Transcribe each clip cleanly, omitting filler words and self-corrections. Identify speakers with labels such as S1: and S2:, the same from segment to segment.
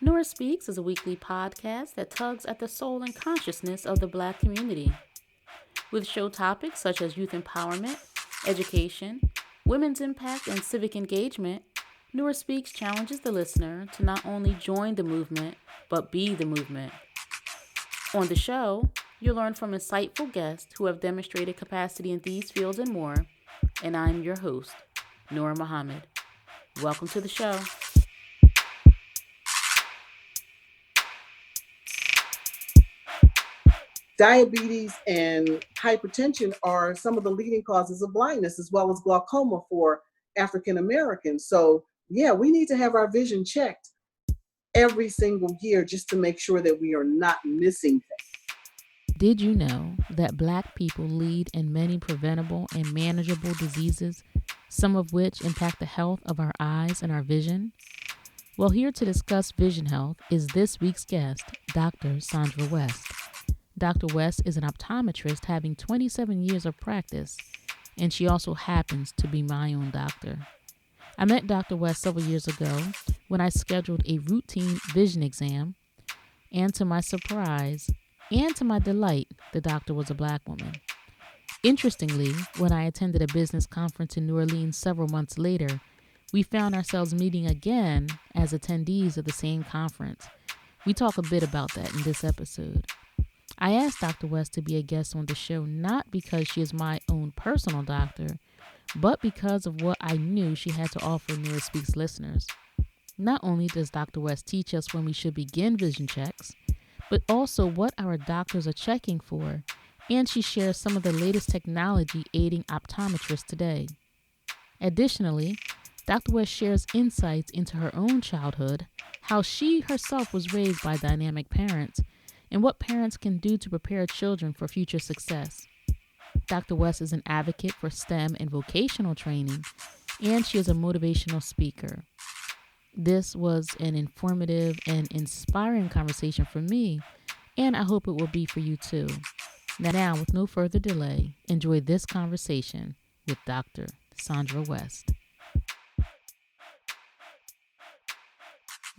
S1: Nurah Speaks is a weekly podcast that tugs at the soul and consciousness of the Black community. With show topics such as youth empowerment, education, women's impact, and civic engagement, Nurah Speaks challenges the listener to not only join the movement, but be the movement. On the show, you'll learn from insightful guests who have demonstrated capacity in these fields and more, and I'm your host, Noor Muhammad. Welcome to the show.
S2: Diabetes and hypertension are some of the leading causes of blindness, as well as glaucoma for African Americans. So, yeah, we need to have our vision checked every single year just to make sure that we are not missing things.
S1: Did you know that Black people lead in many preventable and manageable diseases, some of which impact the health of our eyes and our vision? Well, here to discuss vision health is this week's guest, Dr. Sandra West. Dr. West is an optometrist having 27 years of practice, and she also happens to be my own doctor. I met Dr. West several years ago when I scheduled a routine vision exam, and to my surprise and to my delight, the doctor was a Black woman. Interestingly, when I attended a business conference in New Orleans several months later, we found ourselves meeting again as attendees of the same conference. We talk a bit about that in this episode. I asked Dr. West to be a guest on the show not because she is my own personal doctor, but because of what I knew she had to offer Nurah Speaks listeners. Not only does Dr. West teach us when we should begin vision checks, but also what our doctors are checking for, and she shares some of the latest technology aiding optometrists today. Additionally, Dr. West shares insights into her own childhood, how she herself was raised by dynamic parents, and what parents can do to prepare children for future success. Dr. West is an advocate for STEM and vocational training, and she is a motivational speaker. This was an informative and inspiring conversation for me, and I hope it will be for you too. Now, with no further delay, enjoy this conversation with Dr. Sandra West.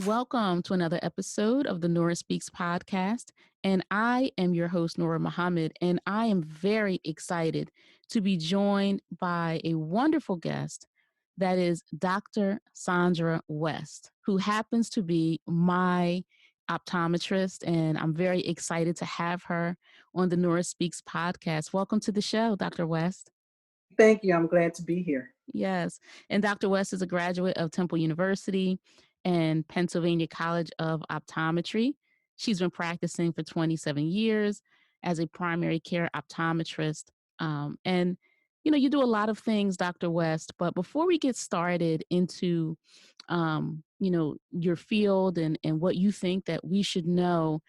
S1: Welcome to another episode of the Nurah Speaks podcast. And I am your host, Noor Muhammad, and I am very excited to be joined by a wonderful guest that is Dr. Sandra West, who happens to be my optometrist. And I'm very excited to have her on the Nurah Speaks podcast. Welcome to the show, Dr. West.
S2: Thank you. I'm glad to be here.
S1: Yes. And Dr. West is a graduate of Temple University and Pennsylvania College of Optometry. She's been practicing for 27 years as a primary care optometrist. And, you do a lot of things, Dr. West. But before we get started into, your field and what you think that we should know,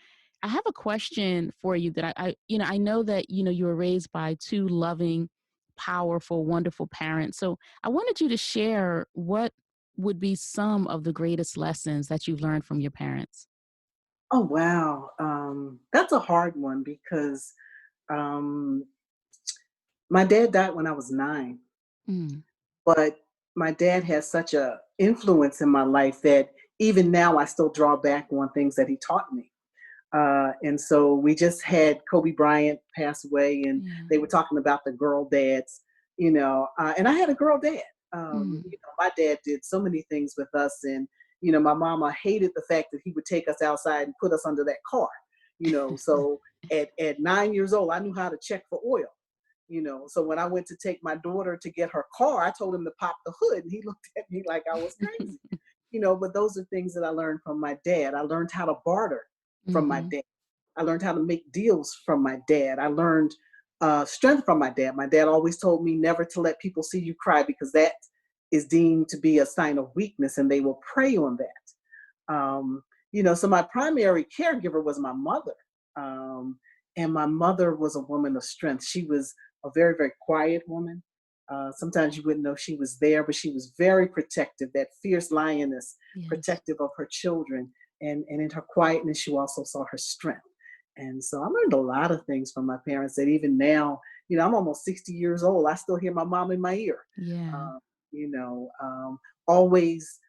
S1: I have a question for you that I know that, you were raised by two loving, powerful, wonderful parents. So I wanted you to share what would be some of the greatest lessons that you've learned from your parents.
S2: Oh, wow. That's a hard one because um, my dad died when I was 9.
S1: Mm.
S2: But my dad has such a influence in my life that even now I still draw back on things that he taught me. And so we just had Kobe Bryant pass away, and
S1: Yeah.
S2: they were talking about the girl dads, and I had a girl dad.
S1: Mm.
S2: My dad did so many things with us, and my mama hated the fact that he would take us outside and put us under that car. So at 9 years old, I knew how to check for oil. So when I went to take my daughter to get her car, I told him to pop the hood, and he looked at me like I was crazy. But those are things that I learned from my dad. I learned how to barter from my
S1: Mm-hmm.
S2: dad. I learned how to make deals from my dad. I learned strength from my dad. My dad always told me never to let people see you cry because that is deemed to be a sign of weakness, and they will prey on that. So my primary caregiver was my mother. And my mother was a woman of strength. She was a very, very quiet woman. Sometimes you wouldn't know she was there, but she was very protective, that fierce lioness,
S1: Yes.
S2: protective of her children. And in her quietness, you also saw her strength. And so I learned a lot of things from my parents that even now, I'm almost 60 years old. I still hear my mom in my ear.
S1: Yeah.
S2: Um, you know, um, Always.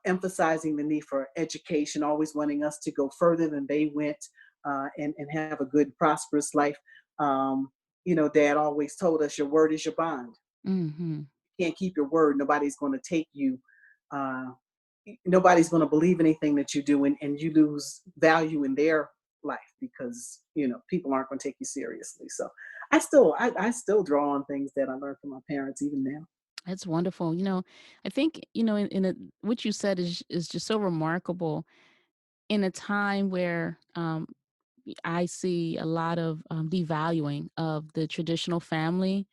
S2: emphasizing the need for education, always wanting us to go further than they went, and have a good, prosperous life. Um, Dad always told us, your word is your bond.
S1: Hmm.
S2: You can't keep your word. Nobody's going to take you. Uh, Nobody's going to believe anything that you do, and you lose value in their life because people aren't going to take you seriously. So I still draw on things that I learned from my parents even now.
S1: That's wonderful. I think, what you said is just so remarkable in a time where I see a lot of devaluing of the traditional family.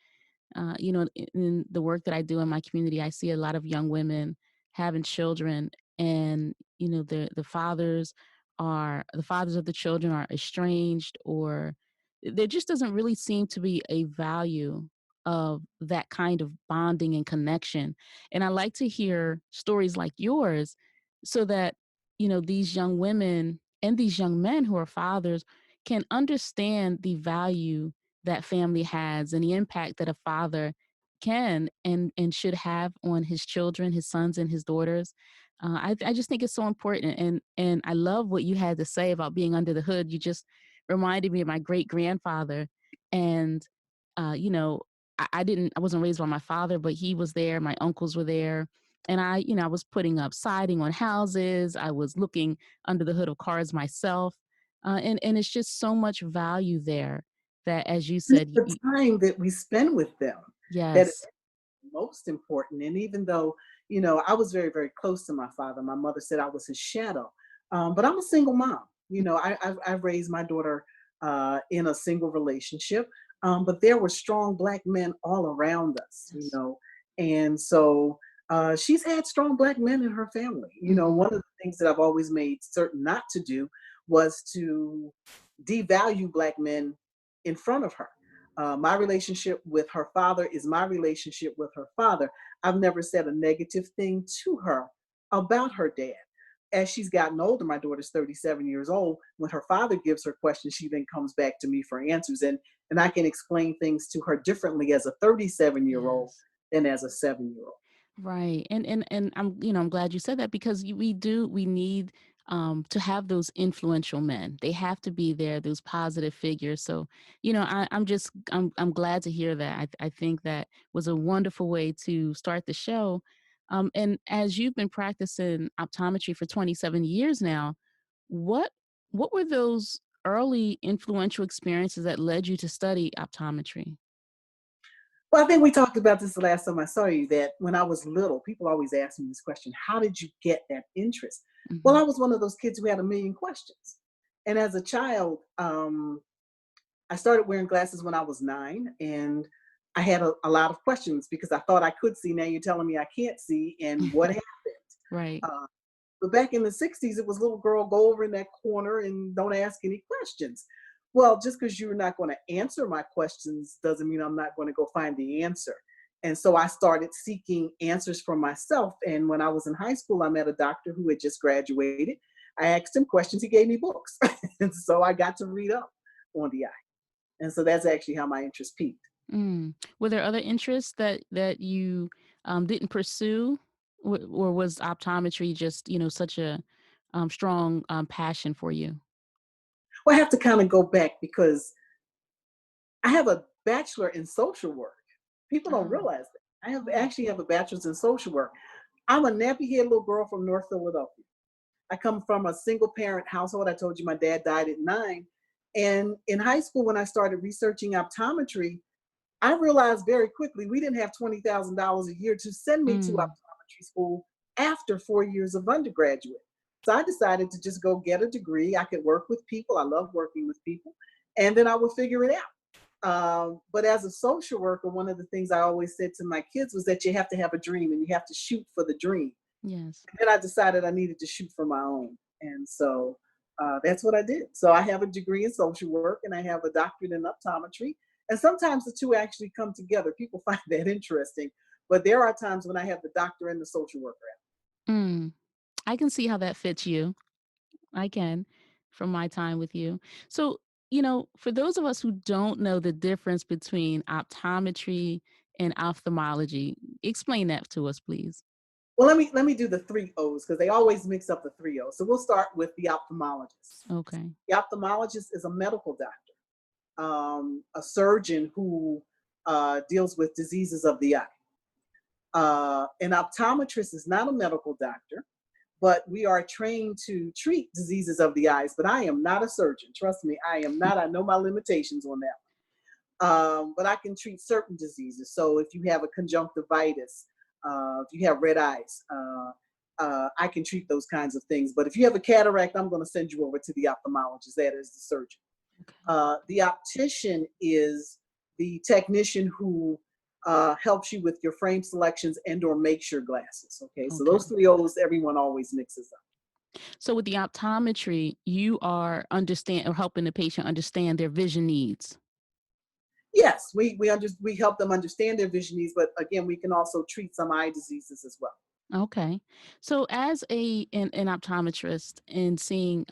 S1: In the work that I do in my community, I see a lot of young women having children, and the fathers of the children are estranged, or there just doesn't really seem to be a value of that kind of bonding and connection. And I like to hear stories like yours, so that these young women and these young men who are fathers can understand the value that family has and the impact that a father can and should have on his children, his sons and his daughters. I just think it's so important, and I love what you had to say about being under the hood. You just reminded me of my great grandfather, and you know, I wasn't raised by my father, but he was there. My uncles were there, and I was putting up siding on houses. I was looking under the hood of cars myself, and it's just so much value there that, as you
S2: And it's
S1: said,
S2: the time that we spend with them that is
S1: yes.
S2: most important. And even though, I was very, very close to my father, my mother said I was his shadow. But I'm a single mom. I've raised my daughter in a single relationship. But there were strong Black men all around us,
S1: Yes.
S2: And so she's had strong Black men in her family.
S1: Mhm.
S2: One of the things that I've always made certain not to do was to devalue Black men in front of her. My relationship with her father is my relationship with her father. I've never said a negative thing to her about her dad. As she's gotten older, my daughter's 37 years old. When her father gives her questions, she then comes back to me for answers. And I can explain things to her differently as a 37-year-old
S1: Yes.
S2: than as a 7-year-old.
S1: Right. And I'm glad you said that, because we need to have those influential men. They have to be there, those positive figures. So, I'm glad to hear that. I think that was a wonderful way to start the show. And as you've been practicing optometry for 27 years now, what what were those early influential experiences that led you to study optometry?
S2: Well, I think we talked about this the last time I saw you, that when I was little, people always ask me this question: how did you get that interest? Well,
S1: Hmm.
S2: I was one of those kids who had a million questions. And as a child, I started wearing glasses when I was 9, and I had a lot of questions because I thought I could see. Now you're telling me I can't see, and what happened?
S1: Right.
S2: Uh, but back in the 60s, it was little girl, go over in that corner and don't ask any questions. Well, just because you're not going to answer my questions doesn't mean I'm not going to go find the answer. And so I started seeking answers for myself. And when I was in high school, I met a doctor who had just graduated. I asked him questions, he gave me books. And so I got to read up on the eye. And so that's actually how my interest peaked.
S1: Mm. Were there other interests that you didn't pursue, or was optometry just such a strong passion for you?
S2: Well, I have to kind of go back because I have a bachelor in social work. People don't
S1: Oh,
S2: realize that. I have
S1: oh.
S2: actually have a bachelor's in social work. I'm a nappy-head little girl from North Philadelphia. I come from a single parent household. I told you my dad died at 9. And in high school, when I started researching optometry, I realized very quickly we didn't have $20,000 a year to send me to
S1: Mm.
S2: optometry school after 4 years of undergraduate. So I decided to just go get a degree. I could work with people. I love working with people. And then I would figure it out. But as a social worker, one of the things I always said to my kids was that you have to have a dream and you have to shoot for the dream.
S1: Yes.
S2: And then I decided I needed to shoot for my own. And so that's what I did. So I have a degree in social work and I have a doctorate in optometry. And sometimes the two actually come together. People find that interesting. But there are times when I have the doctor and the social worker.
S1: Mm. I can see how that fits you. I can, from my time with you. So, for those of us who don't know the difference between optometry and ophthalmology, explain that to us, please.
S2: Well, let me do the three O's because they always mix up the three O's. So we'll start with the ophthalmologist.
S1: Okay.
S2: The ophthalmologist is a medical doctor, a surgeon who deals with diseases of the eye. An optometrist is not a medical doctor, but we are trained to treat diseases of the eyes. But I am not a surgeon. Trust me, I am not. I know my limitations on that. But I can treat certain diseases. So if you have a conjunctivitis, if you have red eyes, I can treat those kinds of things. But if you have a cataract, I'm going to send you over to the ophthalmologist. That is the surgeon.
S1: Okay.
S2: The optician is the technician who helps you with your frame selections and or makes your glasses. Okay, so
S1: Okay.
S2: those three O's everyone always mixes up.
S1: So with the optometry, you are understand or helping the patient understand their vision needs.
S2: Yes, we help them understand their vision needs, but again, we can also treat some eye diseases as well.
S1: Okay. So as an optometrist and seeing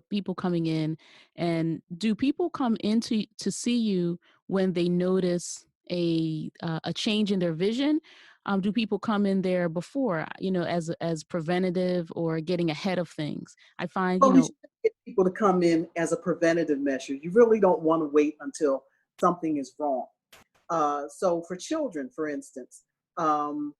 S1: people coming in, and do people come into to see you when they notice a change in their vision? Do people come in there before, as preventative or getting ahead of things? I find,
S2: Well, we should get people to come in as a preventative measure. You really don't want to wait until something is wrong. So for children, for instance, um,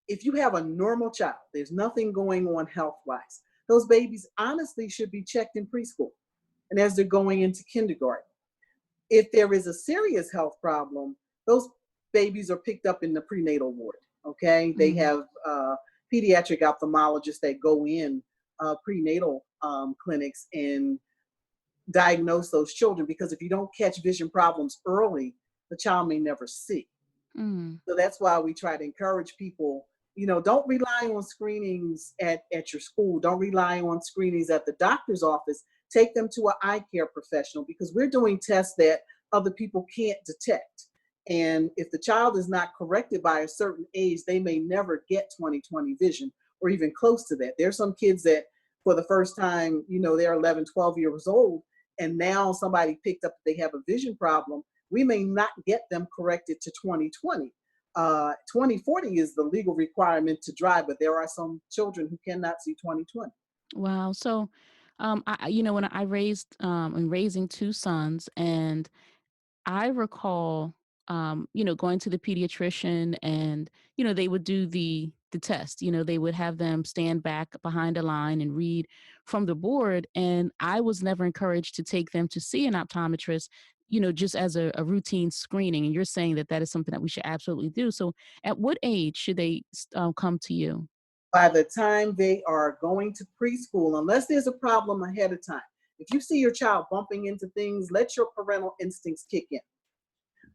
S2: if you have a normal child, there's nothing going on health wise, those babies honestly should be checked in preschool and as they're going into kindergarten. If there is a serious health problem, those babies are picked up in the prenatal ward. Okay, they
S1: mm,
S2: have pediatric ophthalmologists that go in prenatal clinics and diagnose those children because if you don't catch vision problems early, the child may never see.
S1: mm,
S2: So that's why we try to encourage people, don't rely on screenings at your school. Don't rely on screenings at the doctor's office. Take them to an eye care professional because we're doing tests that other people can't detect. And if the child is not corrected by a certain age, they may never get 20/20 vision or even close to that. There's some kids that for the first time, they're 11, 12 years old, and now somebody picked up that they have a vision problem. We may not get them corrected to 20/20. 20/40 is the legal requirement to drive, but there are some children who cannot see 20/20.
S1: wow. So, when I raised, I'm raising two sons, and I recall, going to the pediatrician, and they would do the test. They would have them stand back behind a line and read from the board, and I was never encouraged to take them to see an optometrist. Just as a routine screening. And you're saying that that is something that we should absolutely do. So, at what age should they come to you?
S2: By the time they are going to preschool, unless there's a problem ahead of time, if you see your child bumping into things, let your parental instincts kick in.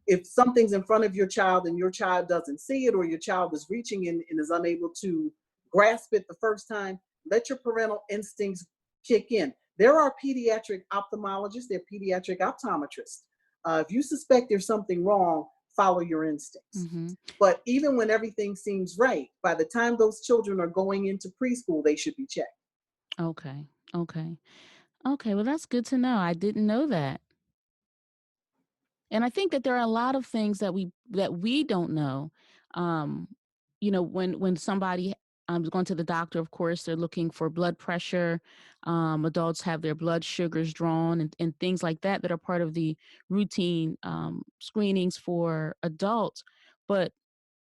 S2: If something's in front of your child and your child doesn't see it, or your child is reaching in and is unable to grasp it the first time, let your parental instincts kick in. There are pediatric ophthalmologists, there are pediatric optometrists. If you suspect there's something wrong, follow your instincts.
S1: Hmm.
S2: But even when everything seems right, by the time those children are going into preschool, they should be checked.
S1: Okay. Okay. Okay. Well, that's good to know. I didn't know that. And I think that there are a lot of things that we don't know. Um, when somebody is going to the doctor, of course, they're looking for blood pressure. Adults have their blood sugars drawn, and things like that are part of the routine screenings for adults. But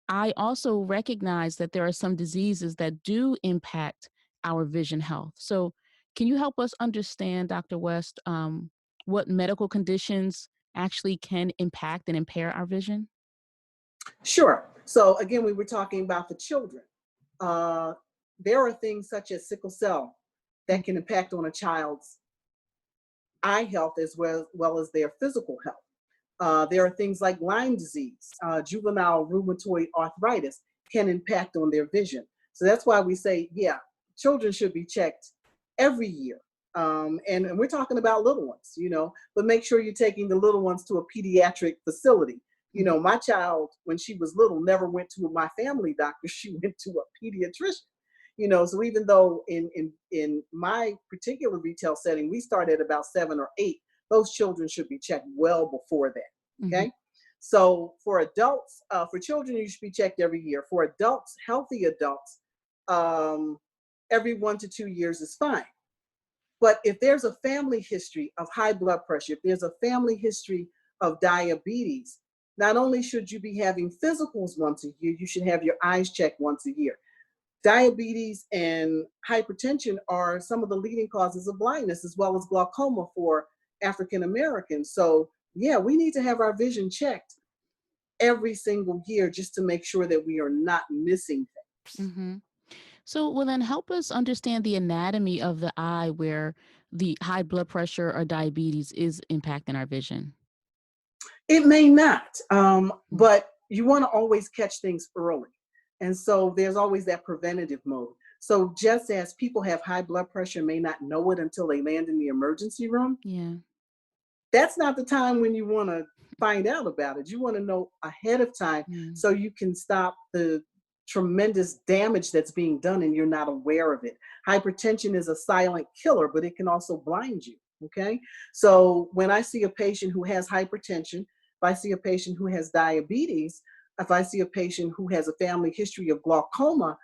S1: I also recognize that there are some diseases that do impact our vision health. So, can you help us understand, Dr. West, what medical conditions actually can impact and impair our vision?
S2: Sure. So again, we were talking about the children. Uh, there are things such as sickle cell
S1: Mm.
S2: that can impact on a child's eye health as well as their physical health. There are things like Lyme disease, juvenile rheumatoid arthritis can impact on their vision. So that's why we say, yeah, children should be checked every year. And we're talking about little ones, but make sure you're taking the little ones to a pediatric facility.
S1: Mhm.
S2: My child, when she was little, never went to my family doctor. She went to a pediatrician. So even though in my particular retail setting, we start at about 7 or 8, those children should be checked well before that.
S1: Mhm.
S2: Okay. So for adults, for children, you should be checked every year. For adults, healthy adults, um, every 1 to 2 years is fine. But if there's a family history of high blood pressure, if there's a family history of diabetes, not only should you be having physicals once a year, you should have your eyes checked once a year. Diabetes and hypertension are some of the leading causes of blindness, as well as glaucoma for African Americans. So, yeah, we need to have our vision checked every single year just to make sure that we are not missing things.
S1: Hmm. So, well, then help us understand the anatomy of the eye where the high blood pressure or diabetes is impacting our vision.
S2: It may not,
S1: Mm.
S2: but you want to always catch things early. And so there's always that preventative mode. So just as people have high blood pressure may not know it until they land in the emergency room,
S1: Yeah.
S2: that's not the time when you want to find out about it. You want to know ahead of time
S1: Mm.
S2: so you can stop the tremendous damage that's being done and you're not aware of it. Hypertension is a silent killer, but it can also blind you. Okay. So when I see a patient who has hypertension, if I see a patient who has diabetes, if I see a patient who has a family history of glaucoma,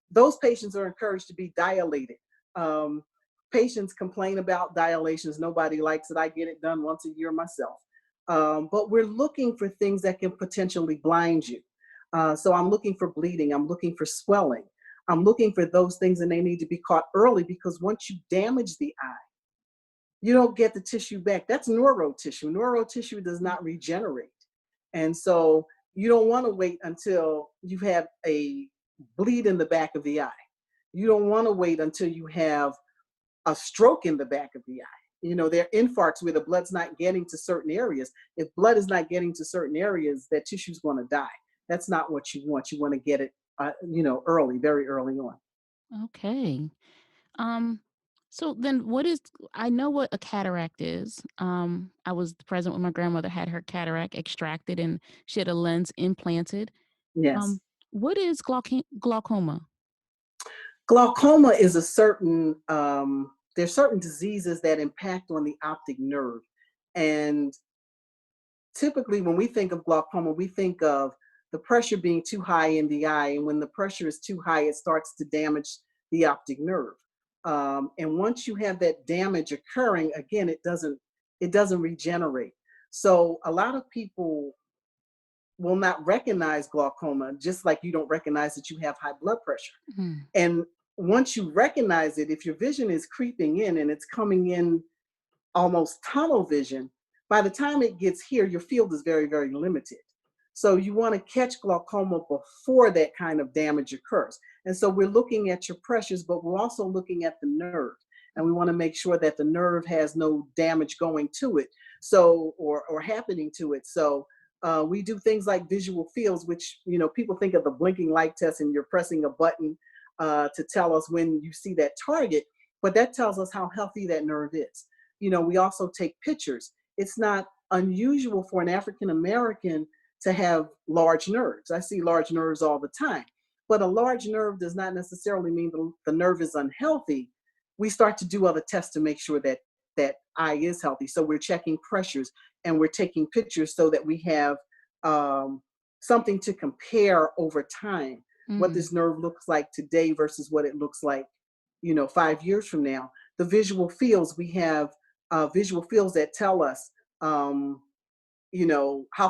S2: those patients are encouraged to be dilated. Um, Patients complain about dilations. Nobody likes it. I get it done once a year myself. But we're looking for things that can potentially blind you. So I'm looking for bleeding. I'm looking for swelling. I'm looking for those things, and they need to be caught early because once you damage the eye, you don't get the tissue back. That's neuro tissue. Neuro tissue does not regenerate. And so you don't want to wait until you have a bleed in the back of the eye. You don't want to wait until you have a stroke in the back of the eye. You know, there are infarcts where the blood's not getting to certain areas. If blood is not getting to certain areas, that tissue's going to die. That's not what you want. You want to get it, early, very early on.
S1: Okay. Um, so then what is I know what a cataract is. I was present when my grandmother had her cataract extracted and she had a lens implanted.
S2: Yes.
S1: Um, what is glaucoma?
S2: Glaucoma is a certain, there's certain diseases that impact on the optic nerve. And typically, when we think of glaucoma, we think of the pressure being too high in the eye. And when the pressure is too high, it starts to damage the optic nerve. And once you have that damage occurring, again, it doesn't regenerate. So a lot of people will not recognize glaucoma, just like you don't recognize that you have high blood pressure.
S1: Hmm.
S2: And once you recognize it, if your vision is creeping in and it's coming in almost tunnel vision, by the time it gets here, your field is very, very limited. So you want to catch glaucoma before that kind of damage occurs. And so we're looking at your pressures, but we're also looking at the nerve. And we want to make sure that the nerve has no damage going to it. So, or happening to it. So we do things like visual fields, which, people think of the blinking light test and you're pressing a button to tell us when you see that target, but that tells us how healthy that nerve is. We also take pictures. It's not unusual for an African American to have large nerves. I see large nerves all the time, but a large nerve does not necessarily mean the nerve is unhealthy. We start to do other tests to make sure that that eye is healthy. So we're checking pressures and we're taking pictures so that we have um, something to compare over time. What
S1: Mm.
S2: this nerve looks like today versus what it looks like, 5 years from now. The visual fields, we have visual fields that tell us, how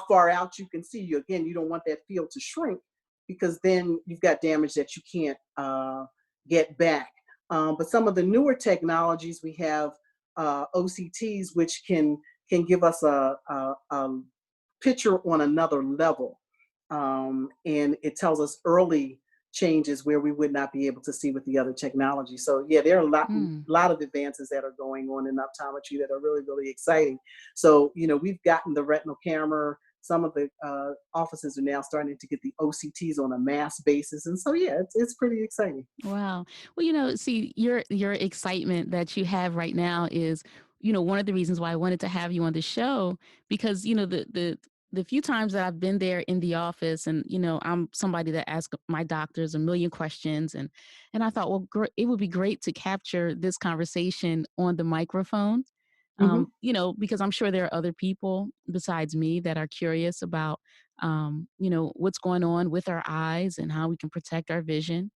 S2: far out you can see. Again, you don't want that field to shrink because then you've got damage that you can't get back. But some of the newer technologies, we have OCTs, which can give us a picture on another level, and it tells us early changes where we would not be able to see with the other technology. So yeah, there are a lot,
S1: Mm.
S2: lot of advances that are going on in optometry that are really, really exciting. So we've gotten the retinal camera. Some of the offices are now starting to get the OCTs on a mass basis, and so yeah, it's pretty exciting.
S1: Wow. Well, see, your excitement that you have right now is, one of the reasons why I wanted to have you on the show because, the few times that I've been there in the office and, I'm somebody that asks my doctors a million questions and I thought, well, it would be great to capture this conversation on the microphone
S2: Hmm.
S1: Because I'm sure there are other people besides me that are curious about, what's going on with our eyes and how we can protect our vision.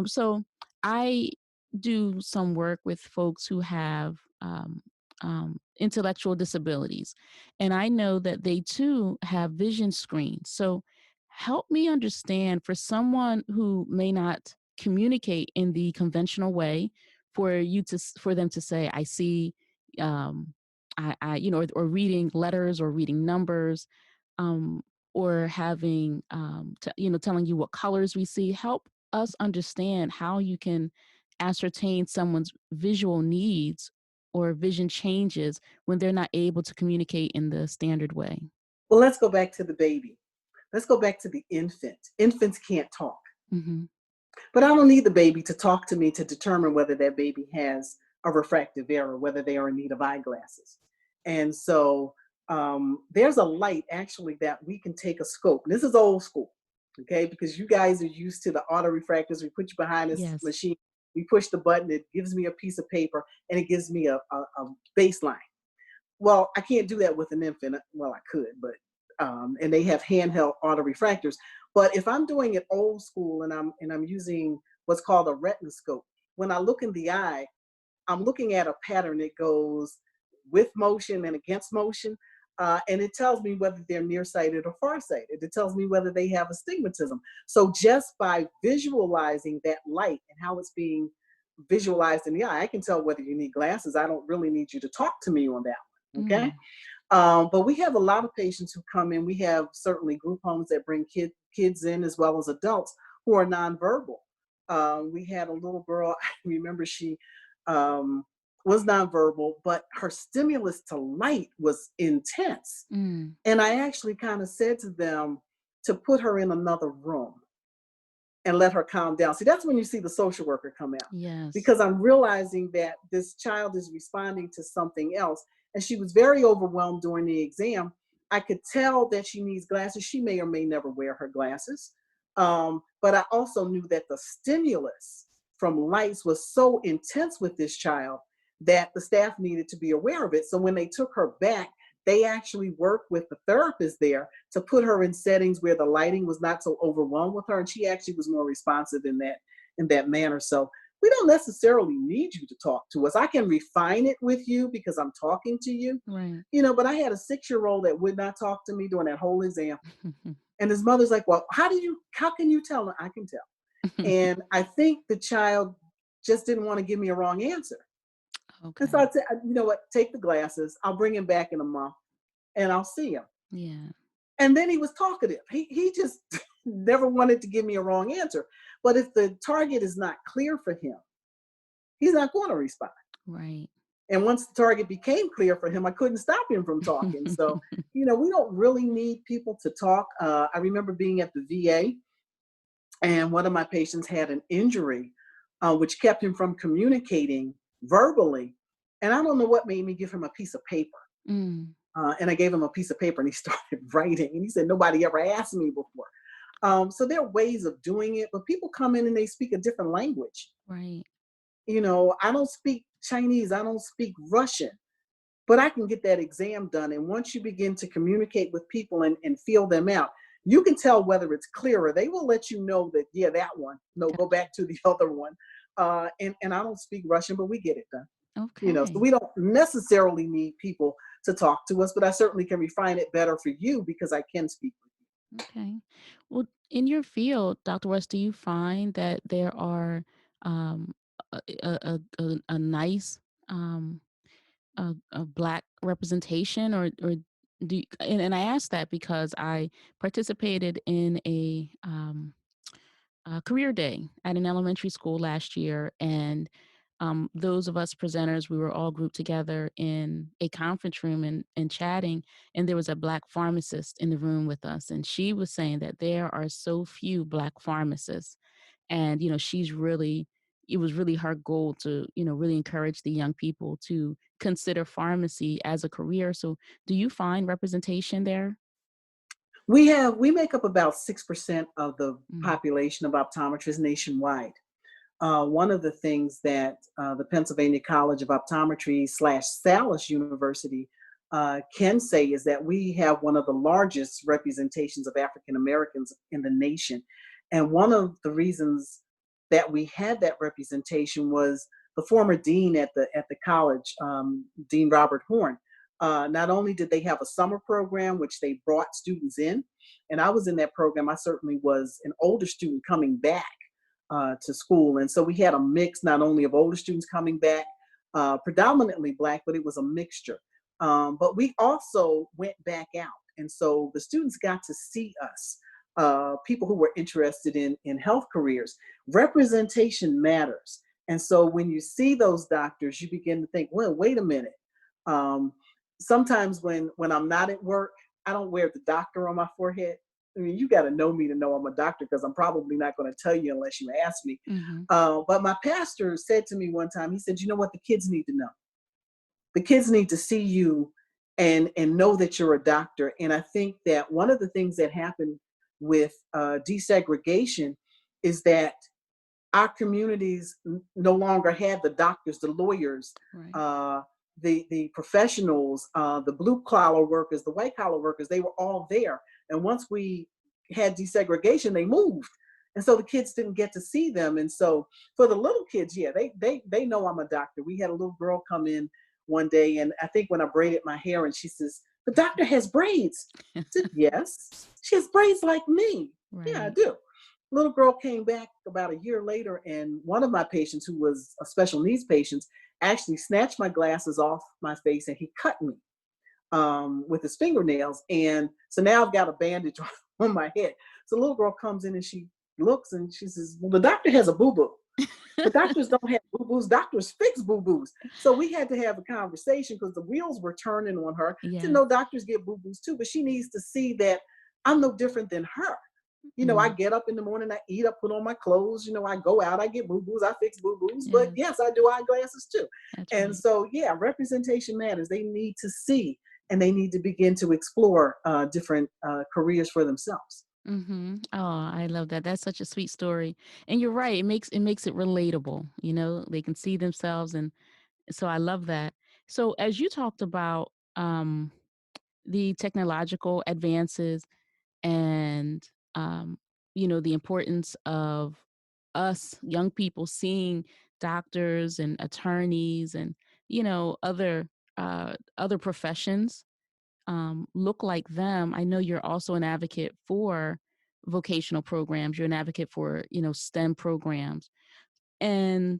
S1: So I do some work with folks who have intellectual disabilities, and I know that they too have vision screens. So help me understand, for someone who may not communicate in the conventional way, for them to say, "I see," um, or reading letters or reading numbers. Um, or having, telling you what colors we see. Help us understand how you can ascertain someone's visual needs or vision changes when they're not able to communicate in the standard way.
S2: Well, let's go back to the baby. Let's go back to the infant. Infants can't talk.
S1: Hmm.
S2: But I don't need the baby to talk to me to determine whether that baby has a refractive error, whether they are in need of eyeglasses. And so there's a light actually that we can take a scope. And this is old school, okay? Because you guys are used to the auto refractors. We put you behind this
S1: Yes.
S2: machine, we push the button, it gives me a piece of paper, and it gives me a baseline. Well, I can't do that with an infant. Well, I could, but and they have handheld auto refractors. But if I'm doing it old school and I'm using what's called a retinoscope, when I look in the eye, I'm looking at a pattern that goes with motion and against motion, and it tells me whether they're nearsighted or farsighted. It tells me whether they have astigmatism. So just by visualizing that light and how it's being visualized in the eye, I can tell whether you need glasses. I don't really need you to talk to me on that one. Okay.
S1: Mm.
S2: But we have a lot of patients who come in. We have certainly group homes that bring kids in as well as adults who are nonverbal. We had a little girl, I remember she um, was nonverbal, but her stimulus to light was intense.
S1: Mm.
S2: And I actually kind of said to them to put her in another room and let her calm down. See, that's when you see the social worker come out,
S1: Yes.
S2: because I'm realizing that this child is responding to something else. And she was very overwhelmed during the exam. I could tell that she needs glasses. She may or may never wear her glasses. But I also knew that the stimulus from lights was so intense with this child that the staff needed to be aware of it. So when they took her back, they actually worked with the therapist there to put her in settings where the lighting was not so overwhelmed with her, and she actually was more responsive in that manner. So we don't necessarily need you to talk to us. I can refine it with you because I'm talking to you,
S1: Right.
S2: but I had a 6-year-old that would not talk to me during that whole exam, and his mother's like, well, how can you tell? I can tell. And I think the child just didn't want to give me a wrong answer. And so
S1: Okay.
S2: I said, you know what, take the glasses, I'll bring him back in a month and I'll see him.
S1: Yeah.
S2: And then he was talkative. He just never wanted to give me a wrong answer. But if the target is not clear for him, he's not going to respond.
S1: Right.
S2: And once the target became clear for him, I couldn't stop him from talking. So, we don't really need people to talk. I remember being at the VA, and one of my patients had an injury, which kept him from communicating verbally. And I don't know what made me give him a piece of paper.
S1: Mm.
S2: And I gave him a piece of paper and he started writing. And he said, nobody ever asked me before. So there are ways of doing it, but people come in and they speak a different language.
S1: Right.
S2: I don't speak Chinese, I don't speak Russian, but I can get that exam done. And once you begin to communicate with people and feel them out, you can tell whether it's clearer. They will let you know that, yeah, that one. No, go
S1: Gotcha.
S2: back to the other one. And I don't speak Russian, but we get it done. So
S1: Okay.
S2: we don't necessarily need people to talk to us, but I certainly can refine it better for you because I can speak with you.
S1: Okay. Well, in your field, Dr. West, do you find that there are um, a nice a black representation, or and I ask that because I participated in a career day at an elementary school last year, and those of us presenters, we were all grouped together in a conference room and chatting, and there was a black pharmacist in the room with us, and she was saying that there are so few black pharmacists, and she's really it was really her goal to really encourage the young people to consider pharmacy as a career. So do you find representation there?
S2: We make up about 6% of the
S1: Mm.
S2: population of optometrists nationwide. one of the things that the Pennsylvania College of Optometry slash Salus University can say is that we have one of the largest representations of African Americans in the nation. And one of the reasons that we had that representation was the former dean at the college, Dean Robert Horn. Not only did they have a summer program, which they brought students in, and I was in that program. I certainly was an older student coming back to school. And so we had a mix not only of older students coming back, predominantly Black, but it was a mixture. But we also went back out. And so the students got to see us, people who were interested in health careers. Representation matters. And so when you see those doctors, you begin to think, well, wait a minute. Um, Sometimes when I'm not at work, I don't wear the doctor on my forehead. I mean, you got to know me to know I'm a doctor because I'm probably not going to tell you unless you ask me.
S1: Mm-hmm.
S2: But my pastor said to me one time, he said, you know what, the kids need to know. The kids need to see you and know that you're a doctor. And I think that one of the things that happened with desegregation is that our communities no longer had the doctors, the lawyers,
S1: Right.
S2: uh, the professionals, the blue collar workers, the white collar workers. They were all there. And once we had desegregation, they moved, and so the kids didn't get to see them. And so for the little kids, yeah, they know I'm a doctor. We had a little girl come in one day, and I think when I braided my hair, and she says, "The doctor has braids." I said, "Yes, she has braids like me." "Yeah, I
S1: Right.
S2: do." Little girl came back about a year later, and one of my patients, who was a special needs patient, actually snatched my glasses off my face and he cut me with his fingernails. And so now I've got a bandage on my head. So the little girl comes in and she looks and she says, "Well, the doctor has a boo boo." But doctors don't have boo boos. Doctors fix boo boos. So we had to have a conversation because the wheels were turning on her. To
S1: Yes.
S2: know doctors get boo boos too, but she needs to see that I'm no different than her. I
S1: Mm.
S2: get up in the morning, I eat, I put on my clothes, I go out, I get boo boos, I fix boo boos, but
S1: Yes,
S2: yes, I do eyeglasses too.
S1: that's
S2: And
S1: right.
S2: so, yeah, representation matters. They need to see and they need to begin to explore different careers for themselves.
S1: Mm-hmm. Oh, I love that. That's such a sweet story. And you're right. It makes it relatable. They can see themselves, and so I love that. So as you talked about the technological advances and the importance of us young people seeing doctors and attorneys and other professions look like them. I know you're also an advocate for vocational programs. You're an advocate for STEM programs, and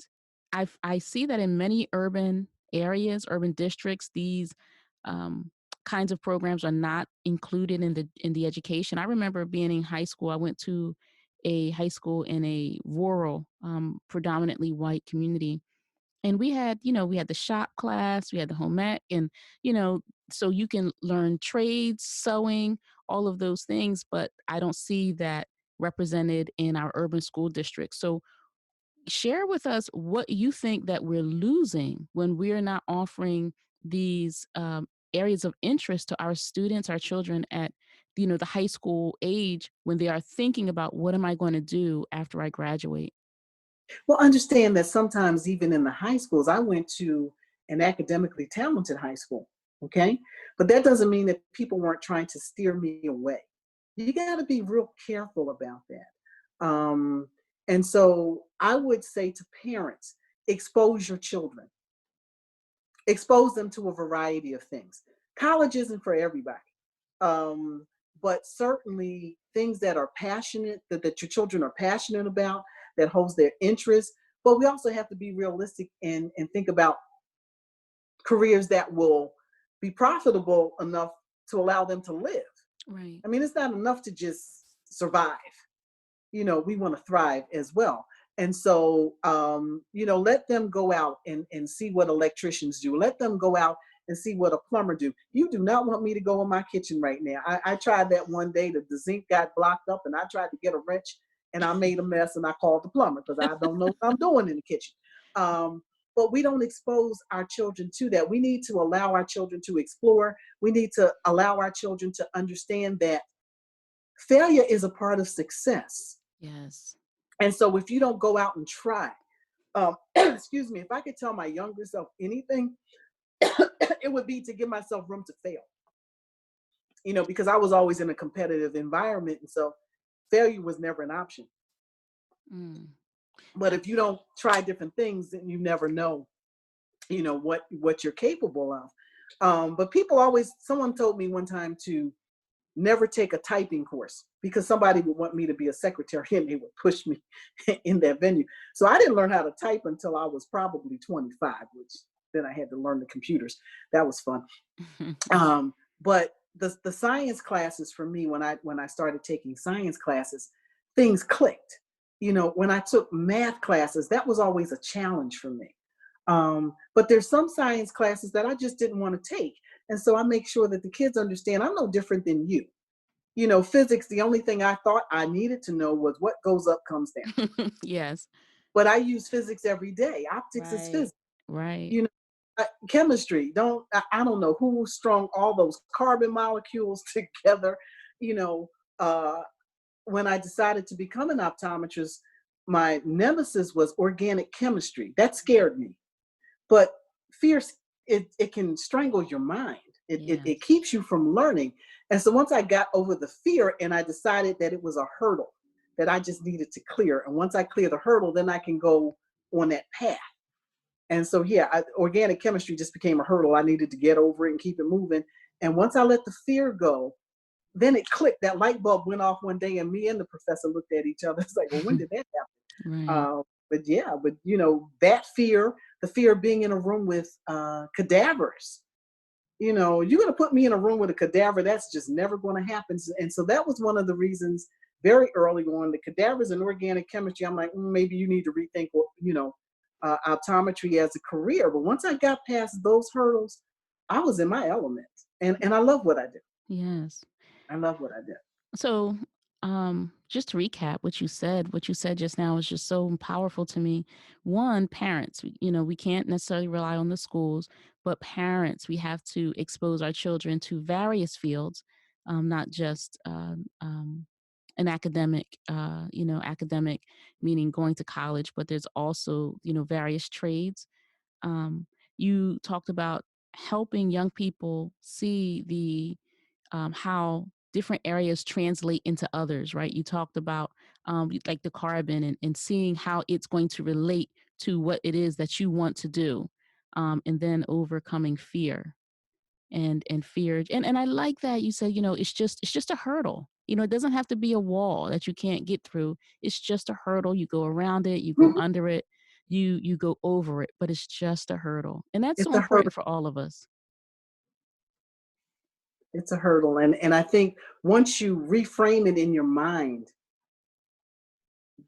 S1: I see that in many urban areas, urban districts, these um, kinds of programs are not included in the education. I remember being in high school. I went to a high school in a rural, predominantly white community, and we had the shop class, we had the home ec, and you know, so you can learn trades, sewing, all of those things. But I don't see that represented in our urban school districts. So share with us what you think that we're losing when we're not offering these areas of interest to our students, our children at the high school age when they are thinking about what am I going to do after I graduate.
S2: Well, understand that sometimes, even in the high schools, I went to an academically talented high school, okay? But that doesn't mean that people weren't trying to steer me away. You got to be real careful about that. And so I would say to parents, expose your children, expose them to a variety of things. College isn't for everybody, um, but certainly things that are passionate, that your children are passionate about, that holds their interest. But we also have to be realistic and think about careers that will be profitable enough to allow them to live.
S1: Right.
S2: I mean, it's not enough to just survive. We want to thrive as well. And so, let them go out and see what electricians do. Let them go out and see what a plumber do. You do not want me to go in my kitchen right now. I tried that one day that the zinc got blocked up and I tried to get a wrench and I made a mess and I called the plumber because I don't know what I'm doing in the kitchen. Um, but we don't expose our children to that. We need to allow our children to explore. We need to allow our children to understand that failure is a part of success.
S1: Yes.
S2: And so if you don't go out and try, Excuse me, if I could tell my younger self anything, it would be to give myself room to fail. Because I was always in a competitive environment, and so failure was never an option.
S1: Mm.
S2: But if you don't try different things, then you never know, what you're capable of. But someone told me one time to never take a typing course because somebody would want me to be a secretary and they would push me in that venue. So I didn't learn how to type until I was probably 25, which then I had to learn the computers. That was fun. But the science classes for me, when I started taking science classes, things clicked. When I took math classes, that was always a challenge for me. But there's some science classes that I just didn't want to take. And so I make sure that the kids understand I'm no different than you. Physics, the only thing I thought I needed to know was what goes up comes down.
S1: Yes.
S2: But I use physics every day. Optics is
S1: Right.
S2: physics.
S1: Right.
S2: You know, chemistry, I don't know who strung all those carbon molecules together. You know, uh, when I decided to become an optometrist, my nemesis was organic chemistry. That scared me. But fear, it can strangle your mind. It
S1: Yes.
S2: keeps you from learning. And so once I got over the fear and I decided that it was a hurdle that I just needed to clear, and once I clear the hurdle, then I can go on that path. And so, yeah, organic chemistry just became a hurdle. I needed to get over it and keep it moving. And once I let the fear go, then it clicked. That light bulb went off one day, and me and the professor looked at each other. It's like, well, when did that
S1: Right.
S2: happen? But yeah, but that fear, the fear of being in a room with cadavers. You're going to put me in a room with a cadaver. That's just never going to happen. And so that was one of the reasons very early on, the cadavers and organic chemistry. I'm like, maybe you need to rethink, optometry as a career. But once I got past those hurdles, I was in my element. And I love what I do.
S1: Yes.
S2: I love what I do.
S1: So, just to recap what you said just now is just so powerful to me. One, parents, we can't necessarily rely on the schools, but parents, we have to expose our children to various fields, not just an academic meaning going to college, but there's also, various trades. Um, you talked about helping young people see how different areas translate into others, right? You talked about like the carbon and seeing how it's going to relate to what it is that you want to do, and then overcoming fear and fear. And I like that you said, it's just a hurdle. It doesn't have to be a wall that you can't get through. It's just a hurdle. You go around it, you go under it, you go over it, but it's just a hurdle. And that's so
S2: It's a hurdle.
S1: important for all of us.
S2: It's a hurdle. And I think once you reframe it in your mind,